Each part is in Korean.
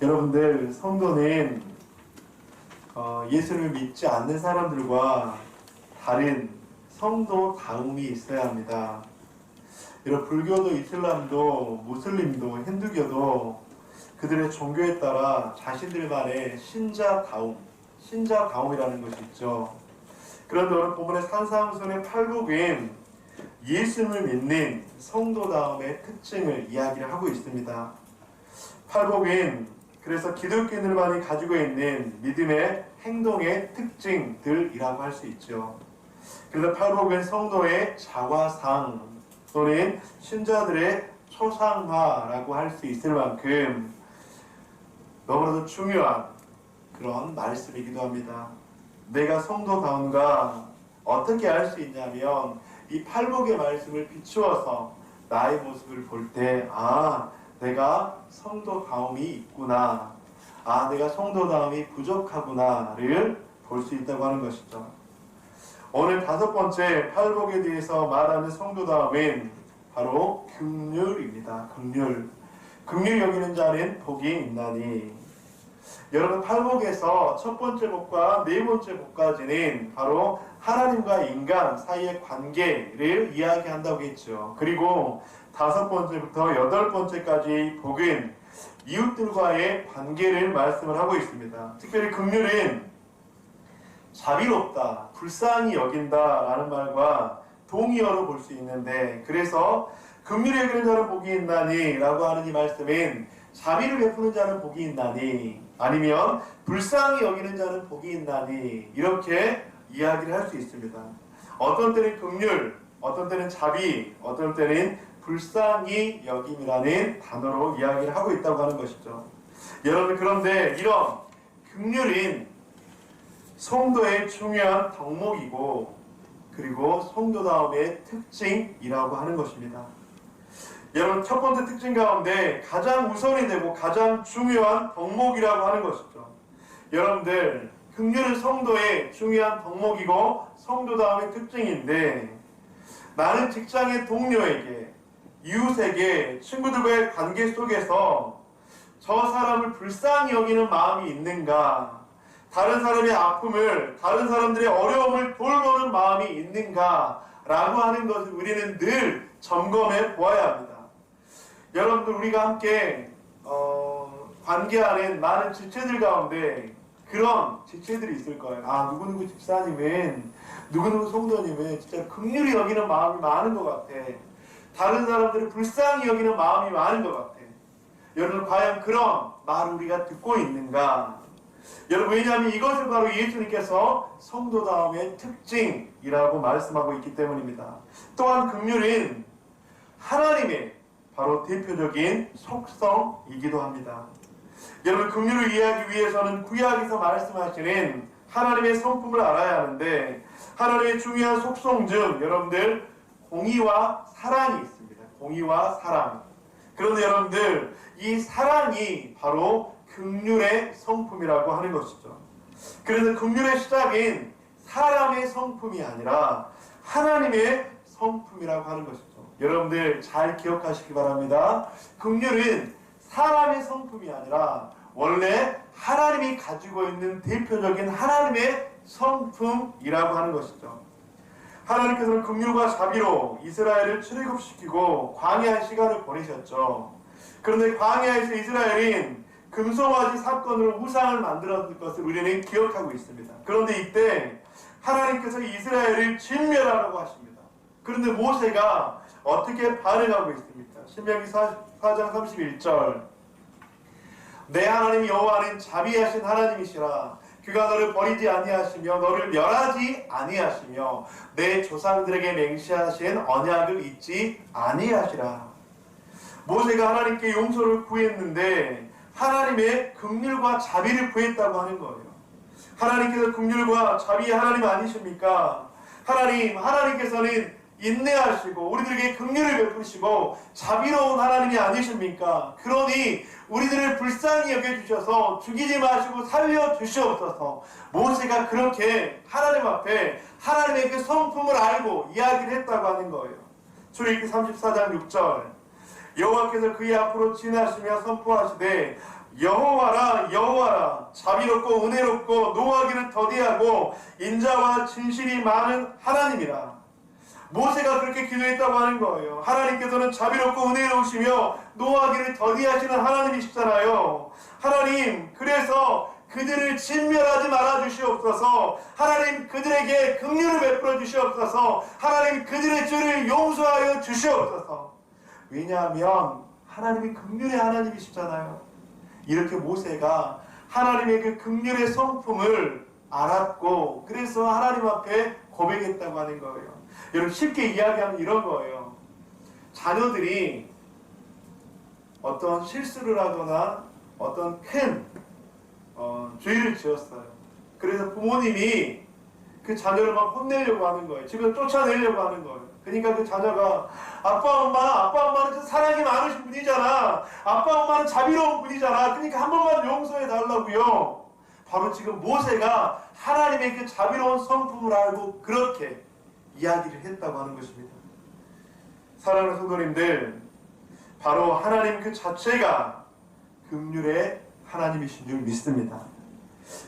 여러분들, 성도는 예수를 믿지 않는 사람들과 다른 성도다움이 있어야 합니다. 여러분, 불교도 이슬람도 무슬림도 힌두교도 그들의 종교에 따라 자신들만의 신자다움이라는 것이 있죠. 그런데 오늘 본문의 산상순의 팔복은 예수를 믿는 성도다움의 특징을 이야기를 하고 있습니다. 팔복은 그래서 기독교인들만이 가지고 있는 믿음의 행동의 특징들이라고 할 수 있죠. 그래서 팔복은 성도의 자화상 또는 신자들의 초상화라고 할 수 있을 만큼 너무나도 중요한 그런 말씀이기도 합니다. 내가 성도다운가 어떻게 알 수 있냐면 이 팔복의 말씀을 비추어서 나의 모습을 볼 때 내가 성도다움이 있구나, 내가 성도다움이 부족하구나를 볼 수 있다고 하는 것이죠. 오늘 5번째 팔복에 대해서 말하는 성도다움은 바로 긍휼입니다. 긍휼 여기는 자는 복이 있나니. 여러분, 팔복에서 첫 번째 복과 네 번째 복까지는 바로 하나님과 인간 사이의 관계를 이야기한다고 했죠. 그리고 5번째부터 8번째까지 복은 이웃들과의 관계를 말씀을 하고 있습니다. 특별히 긍휼은 자비롭다, 불쌍히 여긴다 라는 말과 동의어로 볼 수 있는데, 그래서 긍휼히 여기는 자는 복이 있나니 라고 하는 이 말씀은 자비를 베푸는 자는 복이 있나니, 아니면 불쌍히 여기는 자는 복이 있나니, 이렇게 이야기를 할 수 있습니다. 어떤 때는 긍휼, 어떤 때는 자비, 어떤 때는 불쌍히 여김이라는 단어로 이야기를 하고 있다고 하는 것이죠. 여러분, 그런데 이런 긍휼은 성도의 중요한 덕목이고, 그리고 성도다움의 특징이라고 하는 것입니다. 여러분, 첫 번째 특징 가운데 가장 우선이 되고 가장 중요한 덕목이라고 하는 것이죠. 여러분들, 긍휼은 성도의 중요한 덕목이고 성도다움의 특징인데, 나는 직장의 동료에게, 이웃에게, 친구들과의 관계 속에서 저 사람을 불쌍히 여기는 마음이 있는가, 다른 사람의 아픔을, 다른 사람들의 어려움을 돌보는 마음이 있는가 라고 하는 것을 우리는 늘 점검해 보아야 합니다. 여러분들, 우리가 함께 관계하는 많은 지체들 가운데 그런 지체들이 있을 거예요. 누구누구 집사님은, 누구누구 성도님은 진짜 긍휼히 여기는 마음이 많은 것 같아. 다른 사람들을 불쌍히 여기는 마음이 많은 것 같아. 여러분, 과연 그런 말을 우리가 듣고 있는가? 여러분, 왜냐하면 이것을 바로 예수님께서 성도다움의 특징이라고 말씀하고 있기 때문입니다. 또한 긍휼은 하나님의 바로 대표적인 속성이기도 합니다. 여러분, 긍휼을 이해하기 위해서는 구약에서 말씀하시는 하나님의 성품을 알아야 하는데, 하나님의 중요한 속성 중 여러분들 공의와 사랑이 있습니다. 공의와 사랑. 그런데 여러분들, 이 사랑이 바로 긍휼의 성품이라고 하는 것이죠. 그래서 긍휼의 시작인 사람의 성품이 아니라 하나님의 성품이라고 하는 것이죠. 여러분들 잘 기억하시기 바랍니다. 긍휼은 사람의 성품이 아니라 원래 하나님이 가지고 있는 대표적인 하나님의 성품이라고 하는 것이죠. 하나님께서는 긍휼과 자비로 이스라엘을 출애굽시키고 광야의 시간을 보내셨죠. 그런데 광야에서 이스라엘은 금송아지 사건으로 우상을 만들었을 것을 우리는 기억하고 있습니다. 그런데 이때 하나님께서 이스라엘을 진멸하라고 하십니다. 그런데 모세가 어떻게 반응하고 있습니까? 신명기 4장 31절, 내 하나님 여호와는 자비하신 하나님이시라. 그가 너를 버리지 아니하시며 너를 멸하지 아니하시며 내 조상들에게 맹세하신 언약을 잊지 아니하시라. 모세가 하나님께 용서를 구했는데 하나님의 긍휼과 자비를 구했다고 하는 거예요. 하나님께서 긍휼과 자비의 하나님 아니십니까? 하나님께서는 인내하시고 우리들에게 긍휼을 베푸시고 자비로운 하나님이 아니십니까? 그러니 우리들을 불쌍히 여겨주셔서 죽이지 마시고 살려주시옵소서. 모세가 그렇게 하나님 앞에 하나님의 그 성품을 알고 이야기를 했다고 하는 거예요. 출애굽기 34장 6절, 여호와께서 그의 앞으로 지나시며 선포하시되 여호와라 여호와라 자비롭고 은혜롭고 노하기를 더디하고 인자와 진실이 많은 하나님이라. 모세가 그렇게 기도했다고 하는 거예요. 하나님께서는 자비롭고 은혜로우시며 노하기를 더디하시는 하나님이시잖아요. 하나님, 그래서 그들을 진멸하지 말아 주시옵소서. 하나님, 그들에게 긍휼을 베풀어 주시옵소서. 하나님, 그들의 죄를 용서하여 주시옵소서. 왜냐하면 하나님이 긍휼의 하나님이시잖아요. 이렇게 모세가 하나님의 그 긍휼의 성품을 알았고, 그래서 하나님 앞에 고백했다고 하는 거예요. 여러분, 쉽게 이야기하면 이런 거예요. 자녀들이 어떤 실수를 하거나 어떤 큰 죄를 지었어요. 그래서 부모님이 그 자녀를 막 혼내려고 하는 거예요. 집에서 쫓아내려고 하는 거예요. 그러니까 그 자녀가 아빠 엄마는 사랑이 많으신 분이잖아. 아빠 엄마는 자비로운 분이잖아. 그러니까 한 번만 용서해 달라고요. 바로 지금 모세가 하나님의 그 자비로운 성품을 알고 그렇게 이야기를 했다고 하는 것입니다. 사랑하는 성도님들, 바로 하나님 그 자체가 긍휼의 하나님이신 줄 믿습니다.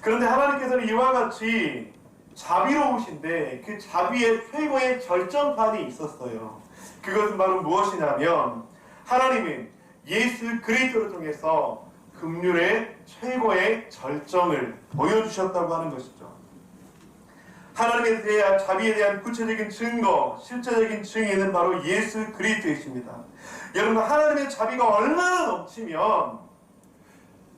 그런데 하나님께서는 이와 같이 자비로우신데 그 자비의 최고의 절정판이 있었어요. 그것은 바로 무엇이냐면 하나님은 예수 그리스도를 통해서 긍휼의 최고의 절정을 보여주셨다고 하는 것이죠. 하나님에 대한 자비에 대한 구체적인 증거, 실제적인 증인은 바로 예수 그리스도이십니다. 여러분, 하나님의 자비가 얼마나 넘치면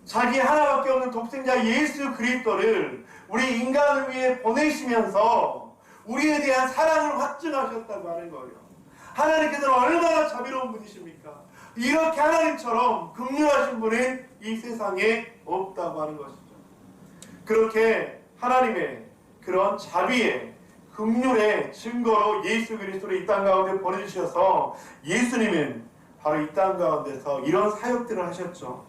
자기 하나밖에 없는 독생자 예수 그리스도를 우리 인간을 위해 보내시면서 우리에 대한 사랑을 확증하셨다고 하는 거예요. 하나님께서는 얼마나 자비로운 분이십니까? 이렇게 하나님처럼 긍휼하신 분은 이 세상에 없다고 하는 것이죠. 그렇게 하나님의 그런 자비의 긍휼의 증거로 예수 그리스도를 이 땅 가운데 보내주셔서 예수님은 바로 이 땅 가운데서 이런 사역들을 하셨죠.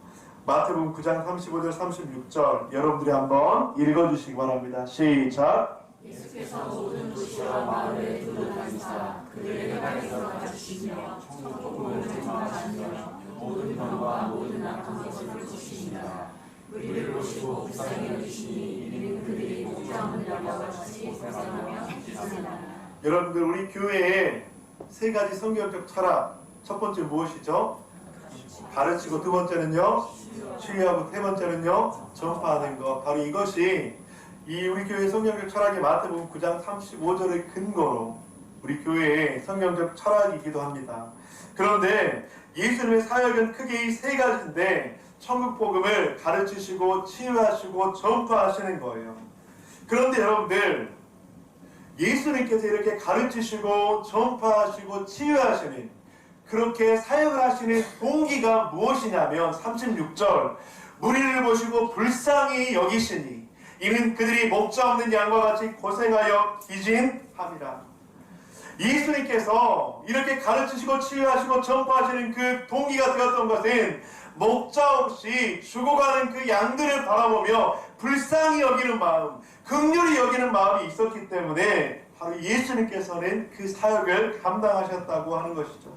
마태복음 9장 35절 36절 여러분들이 한번 읽어주시기 바랍니다. 시작. 예수께서 모든 도시와 마을에 두루다니사 그들에게 가르쳐 가르치시며 천국을 전파하시며 모든 병과 모든 악한 것을 고치시니라. 우리를 보시고 불쌍히 여기시니 이는 그들이 목자 없는 양과 같이 고생하며 희생하나. 여러분들, 우리 교회에 세 가지 성경적 철학, 첫 번째 무엇이죠? 가르치고, 두 번째는요 치유하고, 세 번째는요 전파하는 것. 바로 이것이 이 우리 교회의 성경적 철학이 마태복음 9장 35절을 근거로 우리 교회의 성경적 철학이기도 합니다. 그런데 예수님의 사역은 크게 이 세 가지인데 천국 복음을 가르치시고 치유하시고 전파하시는 거예요. 그런데 여러분들, 예수님께서 이렇게 가르치시고 전파하시고 치유하시는, 그렇게 사역을 하시는 동기가 무엇이냐면 36절 무리를 보시고 불쌍히 여기시니 이는 그들이 목자 없는 양과 같이 고생하여 기진함이라. 예수님께서 이렇게 가르치시고 치유하시고 전파하시는 그 동기가 되었던 것은 목자 없이 죽어가는 그 양들을 바라보며 불쌍히 여기는 마음, 긍휼히 여기는 마음이 있었기 때문에 바로 예수님께서는 그 사역을 감당하셨다고 하는 것이죠.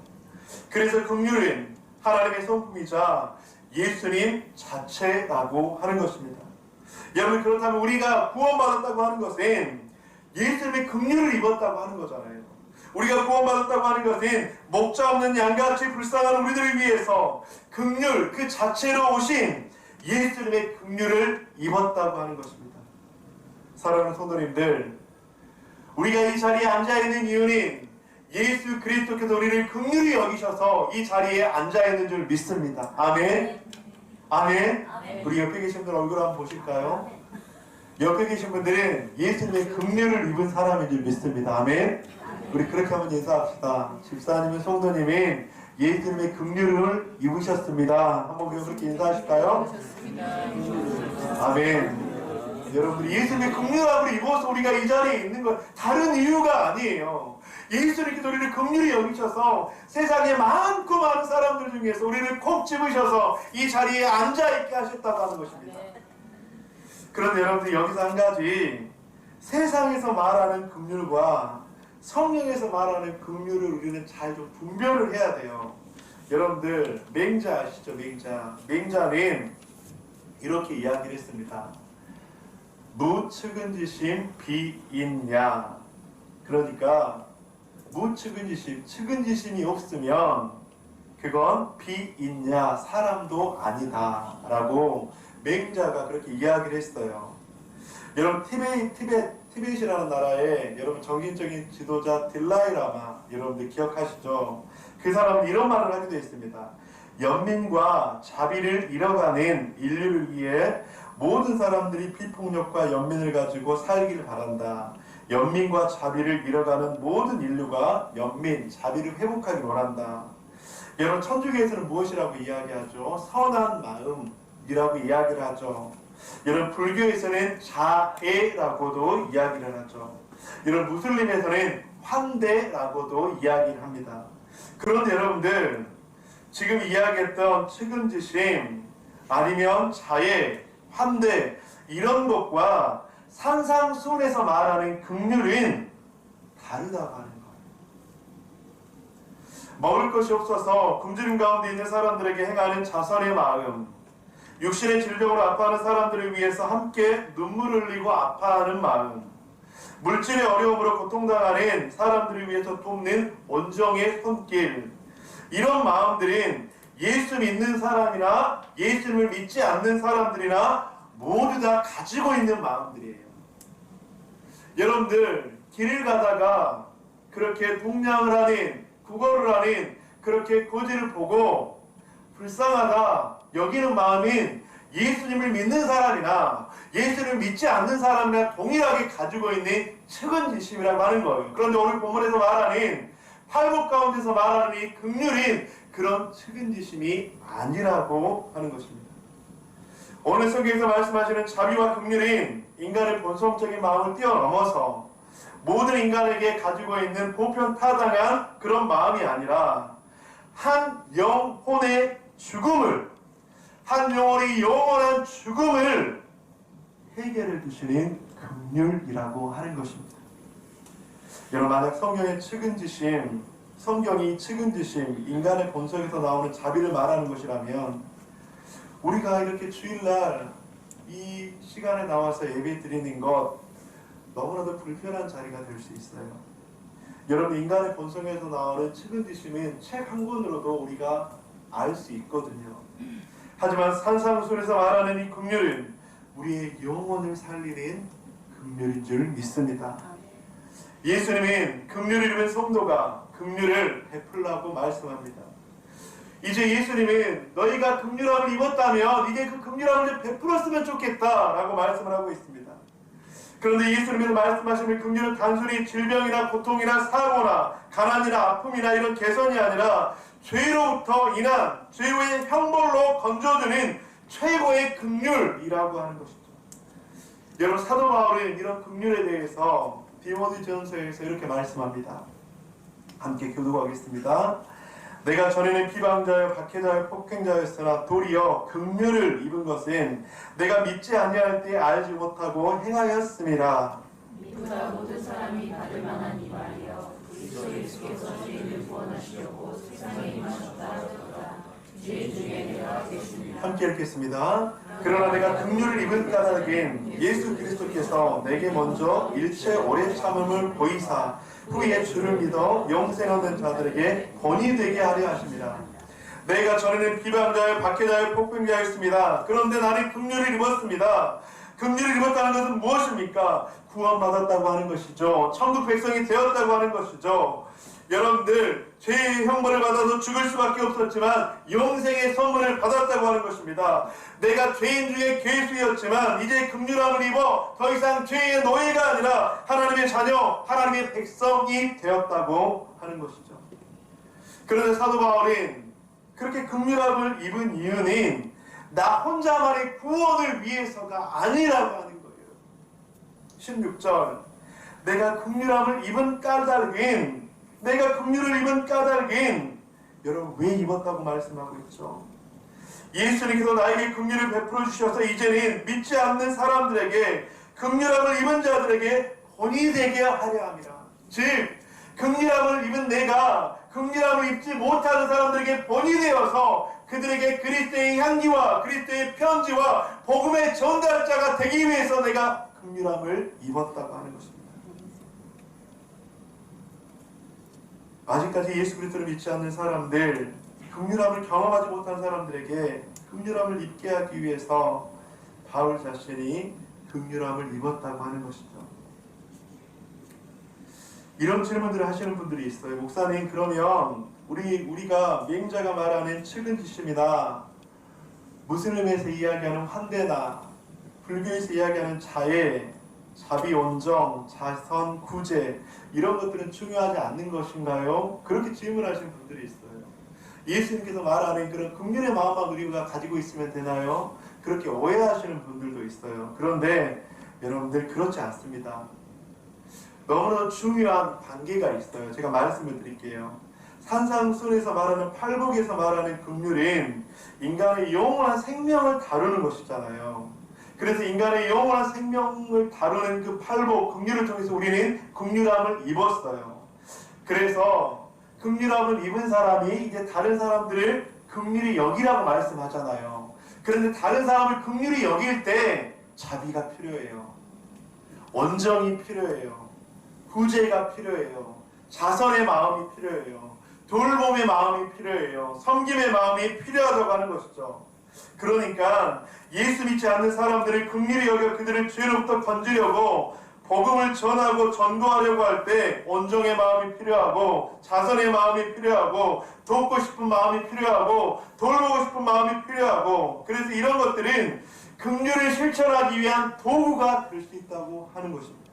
그래서 긍휼은 하나님의 성품이자 예수님 자체라고 하는 것입니다. 여러분, 그렇다면 우리가 구원받았다고 하는 것은 예수님의 긍휼을 입었다고 하는 거잖아요. 우리가 구원받았다고 하는 것은 목자 없는 양같이 불쌍한 우리들을 위해서 긍휼 그 자체로 오신 예수님의 긍휼을 입었다고 하는 것입니다. 사랑하는 성도님들, 우리가 이 자리에 앉아있는 이유는 예수 그리스도께서 우리를 긍휼히 여기셔서 이 자리에 앉아있는 줄 믿습니다. 아멘. 아멘. 우리 옆에 계신 분들 얼굴 한번 보실까요? 옆에 계신 분들은 예수님의 긍휼을 입은 사람인 줄 믿습니다. 아멘. 우리 그렇게 한번 인사합시다. 집사님은 성도님은 예수님의 긍휼을 입으셨습니다. 한번 그렇게 인사하실까요? 아멘. 여러분, 예수님의 긍휼함을 입어서 우리가 이 자리에 있는 건 다른 이유가 아니에요. 예수님께서 우리를 긍휼히 여기셔서 세상에 많고 많은 사람들 중에서 우리를 콕 집으셔서 이 자리에 앉아있게 하셨다고 하는 것입니다. 그런데 여러분들, 여기서 한 가지, 세상에서 말하는 긍휼과 성령에서 말하는 긍휼을 우리는 잘 좀 분별을 해야 돼요. 여러분들, 맹자 아시죠? 맹자는 이렇게 이야기를 했습니다. 무측은지심 비인야. 그러니까 무측은지심, 측은지심이 없으면 그건 비인야, 사람도 아니다 라고 맹자가 그렇게 이야기를 했어요. 여러분 티벳이라는 나라에 여러분 정신적인 지도자 딜라이라마 여러분들 기억하시죠? 그 사람은 이런 말을 하기도 했습니다. 연민과 자비를 잃어가는 인류를 위해 모든 사람들이 비폭력과 연민을 가지고 살기를 바란다. 연민과 자비를 잃어가는 모든 인류가 연민, 자비를 회복하기 원한다. 여러분 천주교에서는 무엇이라고 이야기하죠? 선한 마음이라고 이야기를 하죠. 여러분 불교에서는 자애라고도 이야기를 하죠. 여러분 무슬림에서는 환대라고도 이야기를 합니다. 그런데 여러분들 지금 이야기했던 측은지심 아니면 자애, 환대 이런 것과 산상수훈에서 말하는 긍휼은 다르다고 하는 거예요. 먹을 것이 없어서 굶주림 가운데 있는 사람들에게 행하는 자선의 마음, 육신의 질병으로 아파하는 사람들을 위해서 함께 눈물을 흘리고 아파하는 마음, 물질의 어려움으로 고통당하는 사람들을 위해서 돕는 온정의 손길, 이런 마음들은 예수 믿는 사람이나 예수님을 믿지 않는 사람들이나 모두 다 가지고 있는 마음들이에요. 여러분들 길을 가다가 그렇게 동냥을 하는, 구걸을 하는 그렇게 고지를 보고 불쌍하다 여기는 마음인 예수님을 믿는 사람이나 예수님을 믿지 않는 사람이나 동일하게 가지고 있는 측은지심이라고 하는 거예요. 그런데 오늘 본문에서 말하는 팔복 가운데서 말하는 이 긍휼인 그런 측은지심이 아니라고 하는 것입니다. 오늘 성경에서 말씀하시는 자비와 긍휼인 인간의 본성적인 마음을 뛰어넘어서 모든 인간에게 가지고 있는 보편타당한 그런 마음이 아니라 한 영혼의 죽음을, 한 영혼의 영원한 죽음을 해결해 주시는 긍휼이라고 하는 것입니다. 여러분 만약 성경의 측은지심, 성경이 측은지심, 인간의 본성에서 나오는 자비를 말하는 것이라면 우리가 이렇게 주일날 이 시간에 나와서 예배 드리는 것 너무나도 불편한 자리가 될 수 있어요. 여러분 인간의 본성에서 나오는 측은지심은 책 한 권으로도 우리가 알 수 있거든요. 하지만 산상수훈에서 말하는 이 긍휼은 우리의 영혼을 살리는 긍휼인 줄 믿습니다. 예수님은 긍휼을 입은 성도가 긍휼을 베풀라고 말씀합니다. 이제 예수님은 너희가 긍휼함을 입었다면 이제 그 긍휼함을 좀 베풀었으면 좋겠다라고 말씀을 하고 있습니다. 그런데 예수님이 말씀하시는 긍휼은 단순히 질병이나 고통이나 사고나 가난이나 아픔이나 이런 개선이 아니라 죄로부터 인한 죄의 형벌로 건져주는 최고의 긍휼이라고 하는 것이죠. 여러분 사도 바울은 이런 긍휼에 대해서 디모데전서에서 이렇게 말씀합니다. 함께 교독하겠습니다. 내가 전에는 비방자여 박해자여 폭행자였으나 도리어 긍휼을 입은 것은 내가 믿지 아니할 때 알지 못하고 행하였음이라. 믿보다 모든 사람이 받을 만한 이 말이여 그리스도 예수께서 죄인을 구원하시려고 세상에 임하셨다 하였도다. 죄인 중에 내가 계십니다. 함께 읽겠습니다. 그러나 내가 긍휼을 입은 까닭은 예수 그리스도께서 내게 먼저 일체 오래 참음을 보이사 후에 주를 믿어 영생 얻는 자들에게 본이 되게 하려 하십니다. 내가 전에는 비방자여 박해자여 폭행자였습니다. 그런데 나는 긍휼을 입었습니다. 긍휼을 입었다는 것은 무엇입니까? 구원받았다고 하는 것이죠. 천국 백성이 되었다고 하는 것이죠. 여러분들 죄의 형벌을 받아서 죽을 수밖에 없었지만 영생의 선물을 받았다고 하는 것입니다. 내가 죄인 중에 괴수였지만 이제 긍휼함을 입어 더 이상 죄의 노예가 아니라 하나님의 자녀, 하나님의 백성이 되었다고 하는 것이죠. 그런데 사도 바울은 그렇게 긍휼함을 입은 이유는 나 혼자만의 구원을 위해서가 아니라고 하는 거예요. 16절 내가 긍휼함을 입은 까닭은 내가 긍휼을 입은 까닭은 여러분 왜 입었다고 말씀하고 있죠? 예수님께서 나에게 긍휼을 베풀어 주셔서 이제는 믿지 않는 사람들에게 긍휼함을 입은 자들에게 본이 되게 하려 함이라. 즉 긍휼함을 입은 내가 긍휼함을 입지 못하는 사람들에게 본이 되어서 그 그들에게 그리스도의 향기와 그리스도의 편지와 복음의 전달자가 되기 위해서 내가 긍휼함을 입었다고 하는 것입니다. 아직까지 예수 그리스도를 믿지 않는 사람들, 긍휼함을 경험하지 못한 사람들에게 긍휼함을 입게 하기 위해서 바울 자신이 긍휼함을 입었다고 하는 것이죠. 이런 질문들을 하시는 분들이 있어요. 목사님, 그러면 우리가 맹자가 말하는 측은지심이나 무슬림에서 이야기하는 환대나 불교에서 이야기하는 자애, 자비, 온정, 자선, 구제 이런 것들은 중요하지 않는 것인가요? 그렇게 질문하시는 분들이 있어요. 예수님께서 말하는 그런 긍휼의 마음만 우리가 가지고 있으면 되나요? 그렇게 오해하시는 분들도 있어요. 그런데 여러분들 그렇지 않습니다. 너무나 중요한 관계가 있어요. 제가 말씀을 드릴게요. 산상순에서 말하는 팔복에서 말하는 긍휼은 인간의 영원한 생명을 다루는 것이잖아요. 그래서 인간의 영원한 생명을 다루는 그 팔복, 긍휼을 통해서 우리는 긍휼함을 입었어요. 그래서 긍휼함을 입은 사람이 이제 다른 사람들을 긍휼히 여기라고 말씀하잖아요. 그런데 다른 사람을 긍휼히 여길 때 자비가 필요해요. 온정이 필요해요. 구제가 필요해요. 자선의 마음이 필요해요. 돌봄의 마음이 필요해요. 섬김의 마음이 필요하다고 하는 것이죠. 그러니까 예수 믿지 않는 사람들을 긍휼히 여겨 그들을 죄로부터 건지려고 복음을 전하고 전도하려고 할 때 온정의 마음이 필요하고 자선의 마음이 필요하고 돕고 싶은 마음이 필요하고 돌보고 싶은 마음이 필요하고, 그래서 이런 것들은 긍휼을 실천하기 위한 도구가 될 수 있다고 하는 것입니다.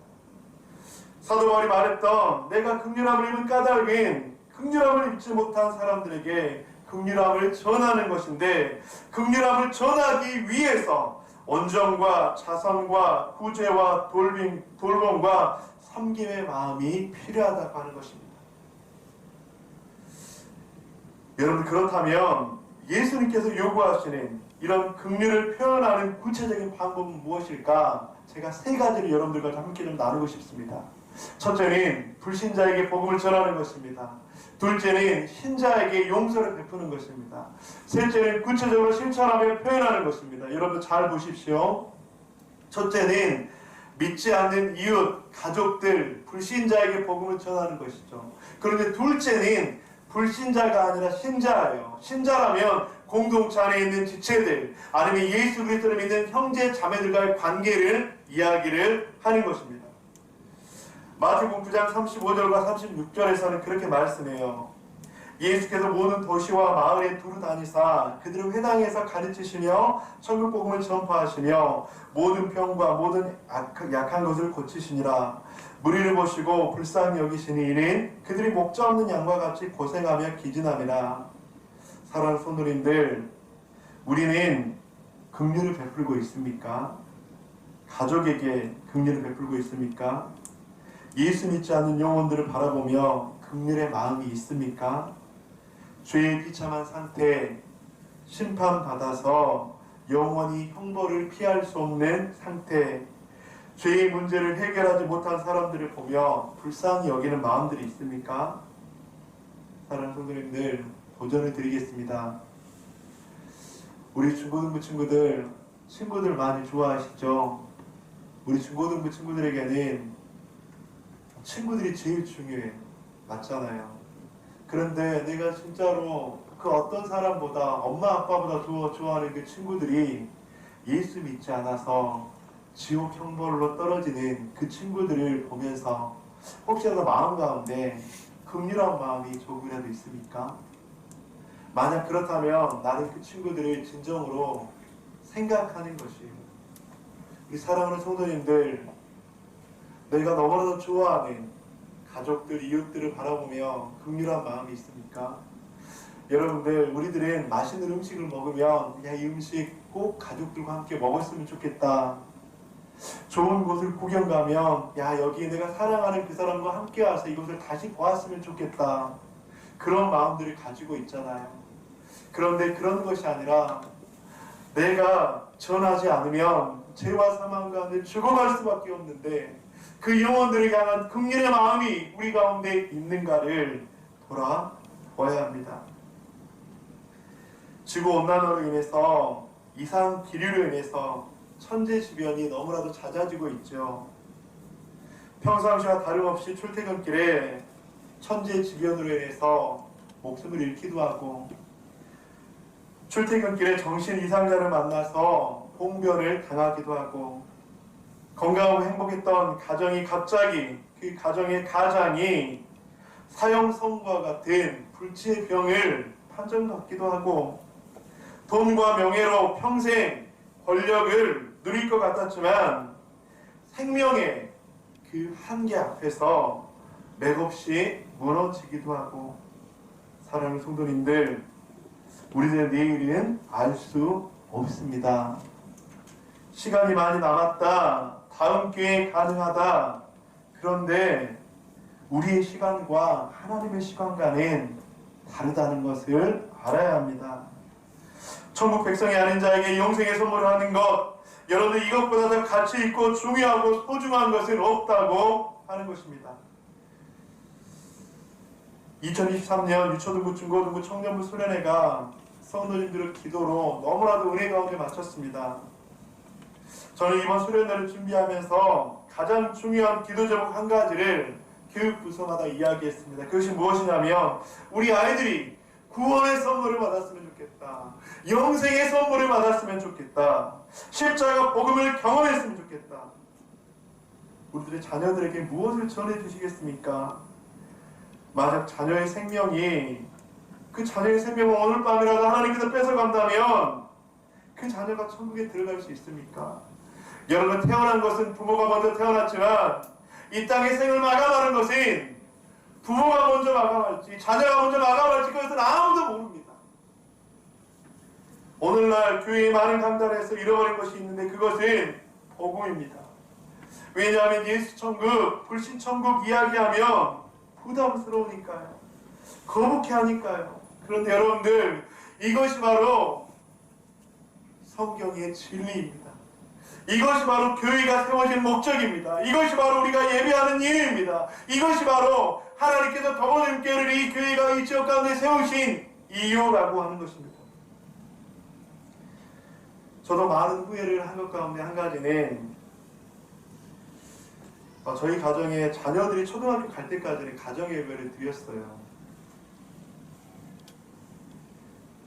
사도 바울이 말했던 내가 긍휼함을 입은 까닭은 긍휼함을 입지 못한 사람들에게 긍휼함을 전하는 것인데, 긍휼함을 전하기 위해서 온정과 자선과 구제와 돌봄과 섬김의 마음이 필요하다고 하는 것입니다. 여러분, 그렇다면 예수님께서 요구하시는 이런 긍휼을 표현하는 구체적인 방법은 무엇일까? 제가 세 가지를 여러분들과 함께 좀 나누고 싶습니다. 첫째는 불신자에게 복음을 전하는 것입니다. 둘째는 신자에게 용서를 베푸는 것입니다. 셋째는 구체적으로 실천하며 표현하는 것입니다. 여러분 잘 보십시오. 첫째는 믿지 않는 이웃, 가족들, 불신자에게 복음을 전하는 것이죠. 그런데 둘째는 불신자가 아니라 신자예요. 신자라면 공동체 안에 있는 지체들, 아니면 예수 그리스도를 믿는 형제 자매들과의 관계를 이야기를 하는 것입니다. 마태복음 9장 35절과 36절에서는 그렇게 말씀해요. 예수께서 모든 도시와 마을에 두루 다니사 그들을 회당에서 가르치시며 천국 복음을 전파하시며 모든 병과 모든 약한 것을 고치시니라. 무리를 보시고 불쌍히 여기시니 이는 그들이 목자 없는 양과 같이 고생하며 기진함이라. 사랑하는 성도님들, 우리는 긍휼을 베풀고 있습니까? 가족에게 긍휼을 베풀고 있습니까? 예수 믿지 않는 영혼들을 바라보며 긍휼의 마음이 있습니까? 죄의 비참한 상태, 심판받아서 영원히 형벌을 피할 수 없는 상태, 죄의 문제를 해결하지 못한 사람들을 보며 불쌍히 여기는 마음들이 있습니까? 사랑하는 성도님들, 도전을 드리겠습니다. 우리 중고등부 친구들 많이 좋아하시죠? 우리 중고등부 친구들에게는 친구들이 제일 중요해요. 맞잖아요. 그런데 내가 진짜로 그 어떤 사람보다 엄마 아빠보다 좋아하는 그 친구들이 예수 믿지 않아서 지옥 형벌로 떨어지는 그 친구들을 보면서 혹시라도 마음 가운데 긍휼한 마음이 조금이라도 있습니까? 만약 그렇다면 나는 그 친구들을 진정으로 생각하는 것이에요. 우리 사랑하는 성도님들, 내가 너무나도 좋아하는 가족들, 이웃들을 바라보며 긍휼한 마음이 있습니까? 여러분들, 우리들은 맛있는 음식을 먹으면 야, 이 음식 꼭 가족들과 함께 먹었으면 좋겠다. 좋은 곳을 구경 가면 야, 여기 내가 사랑하는 그 사람과 함께 와서 이곳을 다시 보았으면 좋겠다. 그런 마음들을 가지고 있잖아요. 그런데 그런 것이 아니라 내가 전하지 않으면 죄와 사망 가운데 죽어갈 수밖에 없는데 그 영혼들을 향한 긍휼의 마음이 우리 가운데 있는가를 돌아보아야 합니다. 지구온난화로 인해서 이상 기류로 인해서 천재 지변이 너무나도 잦아지고 있죠. 평상시와 다름없이 출퇴근길에 천재 지변으로 인해서 목숨을 잃기도 하고, 출퇴근길에 정신 이상자를 만나서 봉변을 당하기도 하고, 건강하고 행복했던 가정이 갑자기 그 가정의 가장이 사형선고와 같은 불치의 병을 판정받기도 하고, 돈과 명예로 평생 권력을 누릴 것 같았지만 생명의 그 한계 앞에서 맥없이 무너지기도 하고, 사랑하는 성도님들, 우리들의 내일은 알 수 없습니다. 시간이 많이 남았다, 다음 기회에 가능하다. 그런데 우리의 시간과 하나님의 시간과는 다르다는 것을 알아야 합니다. 천국 백성이 아닌 자에게 영생의 선물을 하는 것, 여러분들 이것보다 더 가치 있고 중요하고 소중한 것은 없다고 하는 것입니다. 2023년 유초등부, 중고등부, 청년부 수련회가 성도님들의 기도로 너무나도 은혜 가운데 마쳤습니다. 저는 이번 수련회를 준비하면서 가장 중요한 기도 제목 한 가지를 교육 부서마다 이야기했습니다. 그것이 무엇이냐면, 우리 아이들이 구원의 선물을 받았으면 좋겠다, 영생의 선물을 받았으면 좋겠다, 십자가 복음을 경험했으면 좋겠다. 우리들의 자녀들에게 무엇을 전해주시겠습니까? 만약 자녀의 생명이, 그 자녀의 생명을 오늘 밤이라도 하나님께서 뺏어간다면 그 자녀가 천국에 들어갈 수 있습니까? 여러분, 태어난 것은 부모가 먼저 태어났지만 이 땅의 생을 마감하는 것은 부모가 먼저 마감할지 자녀가 먼저 마감할지 그것은 아무도 모릅니다. 오늘날 교회의 많은 강단에서 잃어버린 것이 있는데 그것은 복음입니다. 왜냐하면 예수 천국, 불신 천국 이야기하면 부담스러우니까요. 거북해 하니까요. 그런데 여러분들, 이것이 바로 성경의 진리입니다. 이것이 바로 교회가 세워진 목적입니다. 이것이 바로 우리가 예배하는 이유입니다. 이것이 바로 하나님께서 더버님께를 이 교회가 이 지역 가운데 세우신 이유라고 하는 것입니다. 저도 많은 후회를 한 것 가운데 한 가지는, 저희 가정에 자녀들이 초등학교 갈 때까지는 가정 예배를 드렸어요.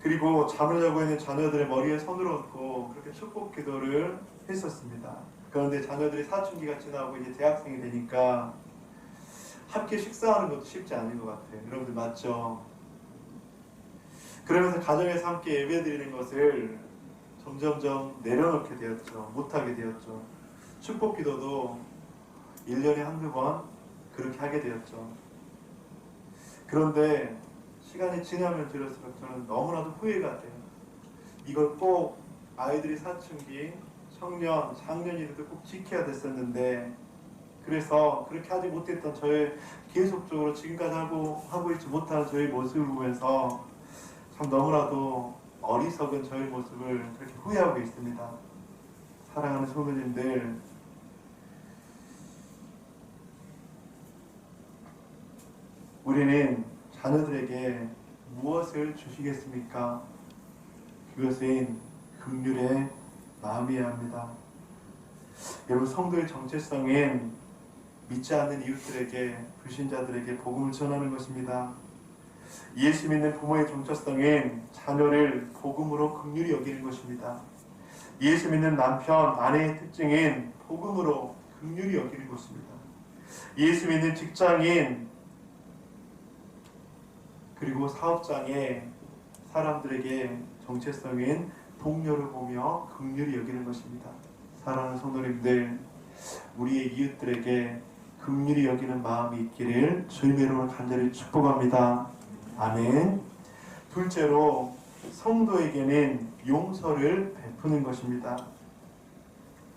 그리고 잠을 자고 있는 자녀들의 머리에 손을 얹고 그렇게 축복 기도를 했었습니다. 그런데 자녀들이 사춘기가 지나고 이제 대학생이 되니까 함께 식사하는 것도 쉽지 않은 것 같아요. 여러분들 맞죠? 그러면서 가정에서 함께 예배드리는 것을 점점점 내려놓게 되었죠. 못하게 되었죠. 축복 기도도 1년에 한두 번 그렇게 하게 되었죠. 그런데 시간이 지나면 지날수록 저는 너무나도 후회가 돼요. 이걸 꼭 아이들이 사춘기, 청년, 장년이 돼도 꼭 지켜야 됐었는데, 그래서 그렇게 하지 못했던 저의 계속적으로 지금까지 하고 있지 못하는 저의 모습을 보면서 참 너무나도 어리석은 저의 모습을 그렇게 후회하고 있습니다. 사랑하는 성도님들, 우리는 자녀들에게 무엇을 주시겠습니까? 그것은 긍휼의 마음이어야 합니다. 여러분, 성도의 정체성은 믿지 않는 이웃들에게, 불신자들에게 복음을 전하는 것입니다. 예수 믿는 부모의 정체성은 자녀를 복음으로 긍휼히 여기는 것입니다. 예수 믿는 남편, 아내의 특징은 복음으로 긍휼히 여기는 것입니다. 예수 믿는 직장인 그리고 사업장의 사람들에게 정체성인 동료를 보며 긍휼히 여기는 것입니다. 사랑하는 성도님들, 우리의 이웃들에게 긍휼히 여기는 마음이 있기를 주님의 이름으로 간절히 축복합니다. 아멘. 둘째로, 성도에게는 용서를 베푸는 것입니다.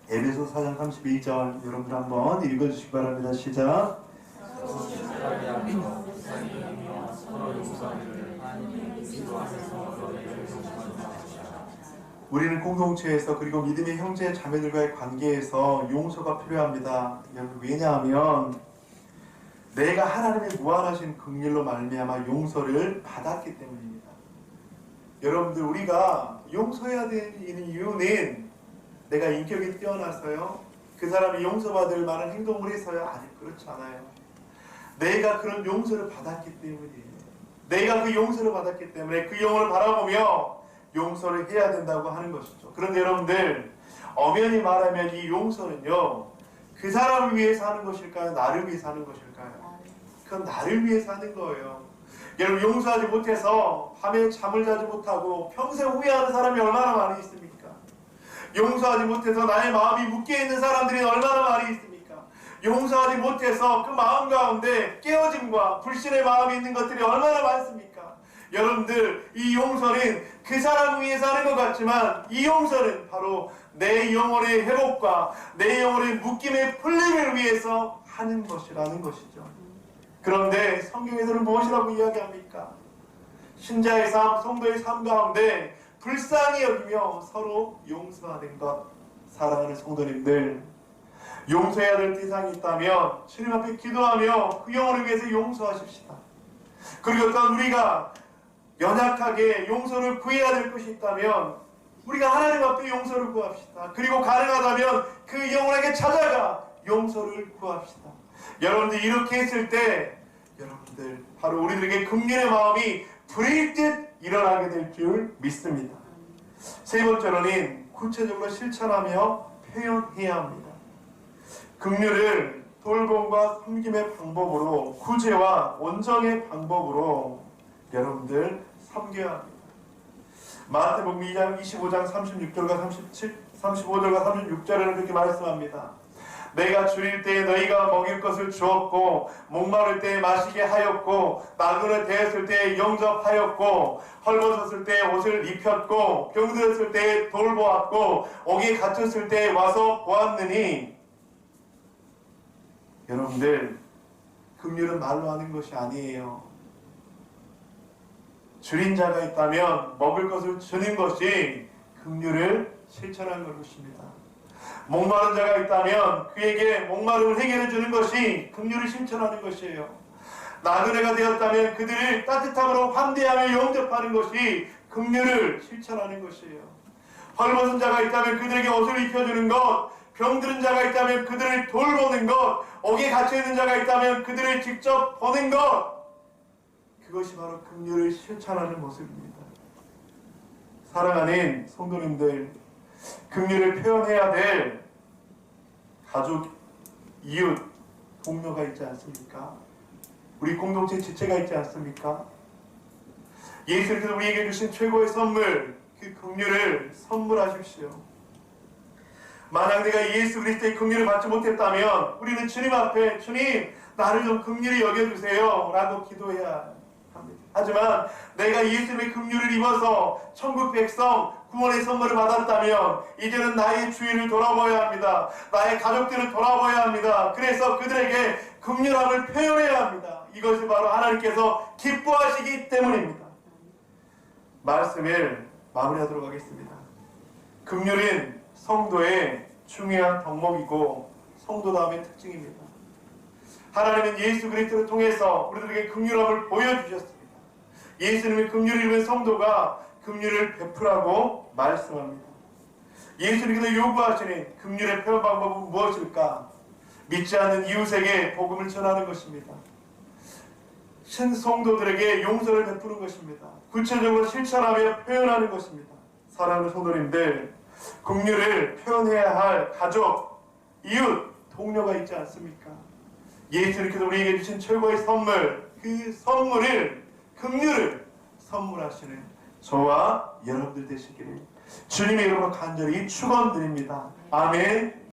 에베소 4장 32절 여러분들 한번 읽어주시기 바랍니다. 시작. 우리는 공동체에서 그리고 믿음의 형제 자매들과의 관계에서 용서가 필요합니다. 왜냐하면 내가 하나님의 무한하신 긍휼로 말미암아 용서를 받았기 때문입니다. 여러분들 우리가 용서해야 되는 이유는 내가 인격이 뛰어나서요? 그 사람이 용서받을 만한 행동을 해서요? 아니 그렇지 않아요. 내가 그런 용서를 받았기 때문이에요. 내가 그 용서를 받았기 때문에 그 영혼을 바라보며 용서를 해야 된다고 하는 것이죠. 그런데 여러분들 엄연히 말하면 이 용서는요 그 사람을 위해서 하는 것일까요? 나를 위해서 하는 것일까요? 그건 나를 위해서 하는 거예요. 여러분 용서하지 못해서 밤에 잠을 자지 못하고 평생 후회하는 사람이 얼마나 많이 있습니까? 용서하지 못해서 나의 마음이 묶여있는 사람들이 얼마나 많이 있습니까? 용서하지 못해서 그 마음 가운데 깨어짐과 불신의 마음이 있는 것들이 얼마나 많습니까? 여러분들 이 용서는 그 사람을 위해서 하는 것 같지만 이 용서는 바로 내 영혼의 회복과 내 영혼의 묶임의 풀림을 위해서 하는 것이라는 것이죠. 그런데 성경에서는 무엇이라고 이야기합니까? 신자의 삶, 성도의 삶 가운데 불쌍히 여기며 서로 용서하는 것. 사랑하는 성도님들, 용서해야 될 대상이 있다면 주님 앞에 기도하며 그 영혼을 위해서 용서하십시다. 그리고 또한 우리가 연약하게 용서를 구해야 될 것이 있다면 우리가 하나님 앞에 용서를 구합시다. 그리고 가능하다면 그 영혼에게 찾아가 용서를 구합시다. 여러분들 이렇게 했을 때 여러분들 바로 우리들에게 긍휼의 마음이 불일 듯 일어나게 될 줄 믿습니다. 세 번째로는 구체적으로 실천하며 표현해야 합니다. 긍휼을 돌봄과 섬김의 방법으로, 구제와 온정의 방법으로 여러분들 섬겨야 합니다. 마태복음 2장 25장 36절과 35절과 36절에는 그렇게 말씀합니다. 내가 줄일 때에 너희가 먹일 것을 주었고 목마를 때에 마시게 하였고 나그네 되었을 때에 영접하였고 헐벗었을 때에 옷을 입혔고 병들었을 때에 돌보았고 옥에 갇혔을 때에 와서 보았느니. 여러분들 긍휼은 말로 하는 것이 아니에요. 줄인 자가 있다면 먹을 것을 주는 것이 긍휼을 실천하는 것입니다. 목마른 자가 있다면 그에게 목마름을 해결해 주는 것이 긍휼을 실천하는 것이에요. 나그네가 되었다면 그들을 따뜻함으로 환대하며 영접하는 것이 긍휼을 실천하는 것이에요. 헐벗은 자가 있다면 그들에게 옷을 입혀주는 것, 병들은 자가 있다면 그들을 돌보는 것, 옥에 갇혀있는 자가 있다면 그들을 직접 보는 것, 그것이 바로 긍휼을 실천하는 모습입니다. 사랑하는 성도님들, 긍휼을 표현해야 될 가족, 이웃, 동료가 있지 않습니까? 우리 공동체 지체가 있지 않습니까? 예수님께서 우리에게 주신 최고의 선물, 그 긍휼을 선물하십시오. 만약 내가 예수 그리스도의 긍휼을 받지 못했다면 우리는 주님 앞에 주님 나를 좀 긍휼히 여겨주세요 라고 기도해야 합니다. 하지만 내가 예수님의 긍휼을 입어서 천국 백성 구원의 선물을 받았다면 이제는 나의 주인을 돌아보아야 합니다. 나의 가족들을 돌아보아야 합니다. 그래서 그들에게 긍휼함을 표현해야 합니다. 이것이 바로 하나님께서 기뻐하시기 때문입니다. 말씀을 마무리하도록 하겠습니다. 긍휼은 성도의 중요한 덕목이고 성도다움의 특징입니다. 하나님은 예수 그리스도를 통해서 우리들에게 긍휼함을 보여주셨습니다. 예수님의 긍휼을 입은 성도가 긍휼을 베풀라고 말씀합니다. 예수님께서 요구하시는 긍휼의 표현 방법은 무엇일까? 믿지 않는 이웃에게 복음을 전하는 것입니다. 신성도들에게 용서를 베푸는 것입니다. 구체적으로 실천하며 표현하는 것입니다. 사랑하는 성도님들, 긍휼을 표현해야 할 가족, 이웃, 동료가 있지 않습니까? 예수님께서 우리에게 주신 최고의 선물, 그 선물을, 긍휼을 선물하시는 저와 여러분들 되시기를 주님의 이름으로 간절히 축원드립니다. 아멘.